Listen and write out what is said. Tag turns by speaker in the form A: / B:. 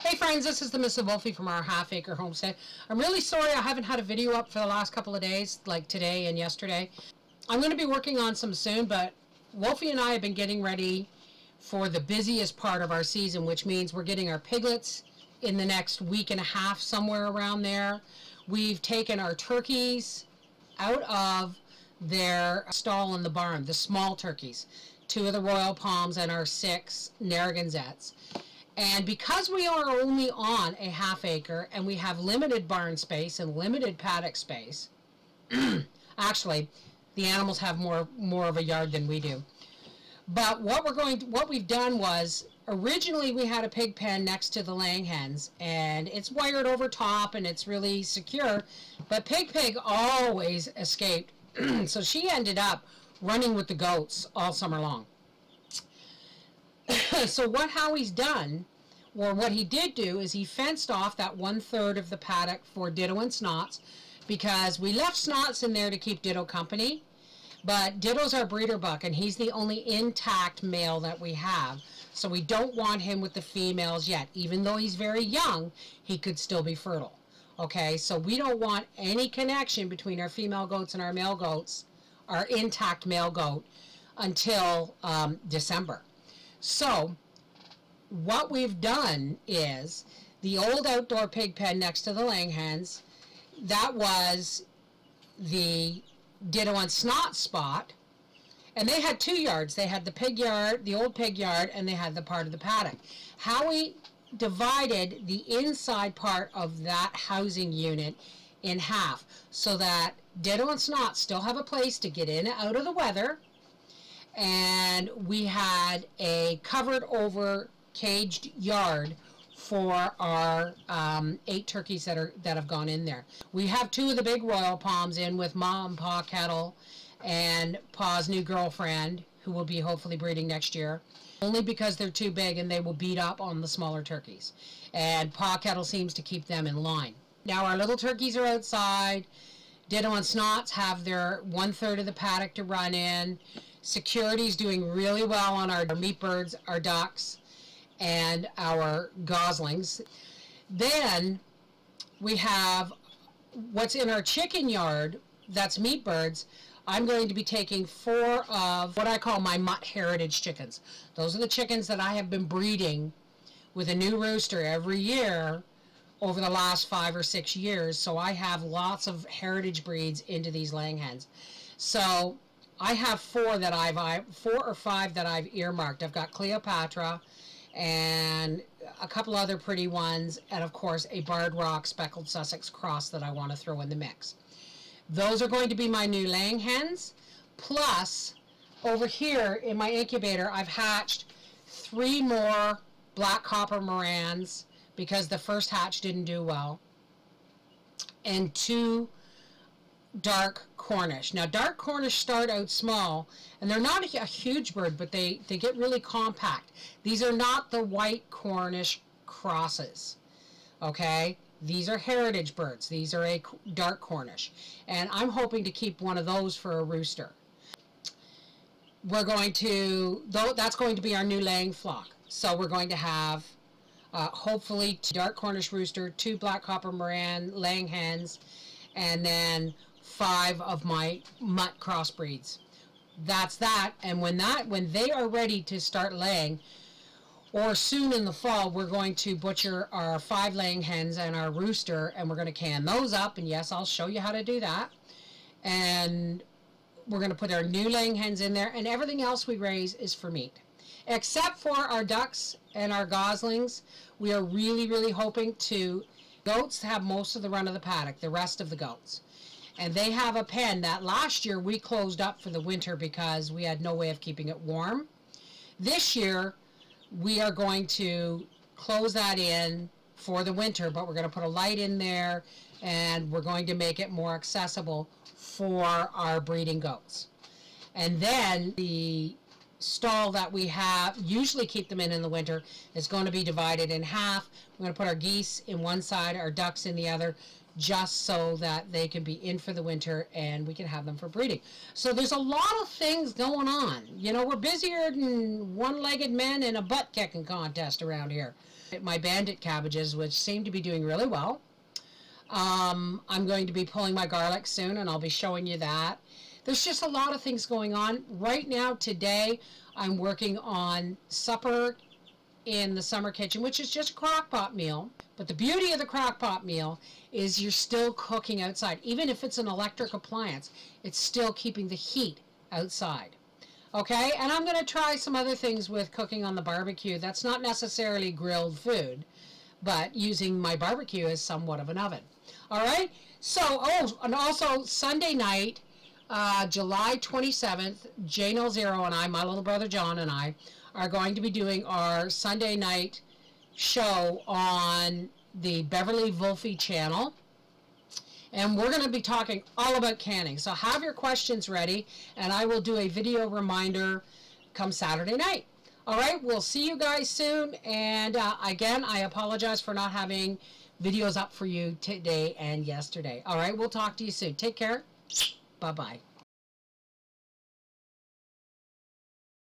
A: Hey friends, this is the Mrs. Wolfie from our half-acre homestead. I'm really sorry I haven't had a video up for the last couple of days, like today and yesterday. I'm going to be working on some soon, but Wolfie and I have been getting ready for the busiest part of our season, which means we're getting our piglets in the next week and a half, somewhere around there. We've taken our turkeys out of their stall in the barn, the small turkeys, 2 of the Royal Palms and our 6 Narragansetts. And because we are only on a half acre and we have limited barn space and limited paddock space, actually, the animals have more of a yard than we do. But what we've done was, originally we had a pig pen next to the laying hens, and it's wired over top and it's really secure, but Pig always escaped. So she ended up running with the goats all summer long. So what Howie's done, or what he did do, is he fenced off that 1/3 of the paddock for Ditto and Snots, because we left Snots in there to keep Ditto company, but Ditto's our breeder buck and he's the only intact male that we have, so we don't want him with the females yet. Even though he's very young, he could still be fertile. Okay, so we don't want any connection between our female goats and our male goats, our intact male goat, until December. So what we've done is, the old outdoor pig pen next to the laying hens, that was the Ditto and Snot spot, and they had 2 yards. They had the pig yard, the old pig yard, and they had the part of the paddock. Howie divided the inside part of that housing unit in half, so that Ditto and Snot still have a place to get in and out of the weather, and we had a covered over caged yard for our 8 turkeys that have gone in there. We have 2 of the big Royal Palms in with Ma and Pa Kettle and Pa's new girlfriend, who will be hopefully breeding next year, only because they're too big and they will beat up on the smaller turkeys. And Pa Kettle seems to keep them in line. Now our little turkeys are outside. Ditto and Snots have their 1/3 of the paddock to run in. Security's doing really well on our meat birds, our ducks, and our goslings. Then we have what's in our chicken yard, that's meat birds. I'm going to be taking 4 of what I call my mutt heritage chickens. Those are the chickens that I have been breeding with a new rooster every year over the last 5 or 6 years. So I have lots of heritage breeds into these laying hens. So I have 4 or 5 that I've earmarked. I've got Cleopatra and a couple other pretty ones, and of course a Barred Rock Speckled Sussex cross that I want to throw in the mix. Those are going to be my new laying hens. Plus, over here in my incubator, I've hatched 3 more black copper Morans because the first hatch didn't do well, and 2 dark Cornish. Now dark Cornish start out small and they're not a huge bird, but they get really compact. These are not the white Cornish crosses, okay? These are heritage birds. These are a dark Cornish, and I'm hoping to keep one of those for a rooster. We're going to, that's going to be our new laying flock. So we're going to have hopefully 2 dark Cornish rooster, 2 black copper Moran laying hens, and then 5 of my mutt crossbreeds. That's that. And when they are ready to start laying, or soon in the fall, we're going to butcher our 5 laying hens and our rooster, and we're going to can those up. And yes, I'll show you how to do that. And we're going to put our new laying hens in there, and everything else we raise is for meat. Except for our ducks and our goslings, we are really hoping to. Goats have most of the run of the paddock, the rest of the goats. And they have a pen that last year we closed up for the winter because we had no way of keeping it warm. This year we are going to close that in for the winter, but we're going to put a light in there and we're going to make it more accessible for our breeding goats. And then the stall that we have, usually keep them in the winter, is going to be divided in half. We're going to put our geese in one side, our ducks in the other, just so that they can be in for the winter and we can have them for breeding. So there's a lot of things going on. You know, we're busier than one-legged men in a butt-kicking contest around here. My bandit cabbages, which seem to be doing really well. I'm going to be pulling my garlic soon, and I'll be showing you that. There's just a lot of things going on. Right now, today, I'm working on supper in the summer kitchen, which is just a crock pot meal. But the beauty of the crock pot meal is you're still cooking outside. Even if it's an electric appliance, it's still keeping the heat outside. Okay, and I'm going to try some other things with cooking on the barbecue. That's not necessarily grilled food, but using my barbecue as somewhat of an oven. All right, so, oh, and also Sunday night, July 27th, Jano Zero and I, my little brother John and I, are going to be doing our Sunday night show on the Beverly Wolfe channel. And we're going to be talking all about canning. So have your questions ready, and I will do a video reminder come Saturday night. All right, we'll see you guys soon. And again, I apologize for not having videos up for you today and yesterday. All right, we'll talk to you soon. Take care. Bye-bye.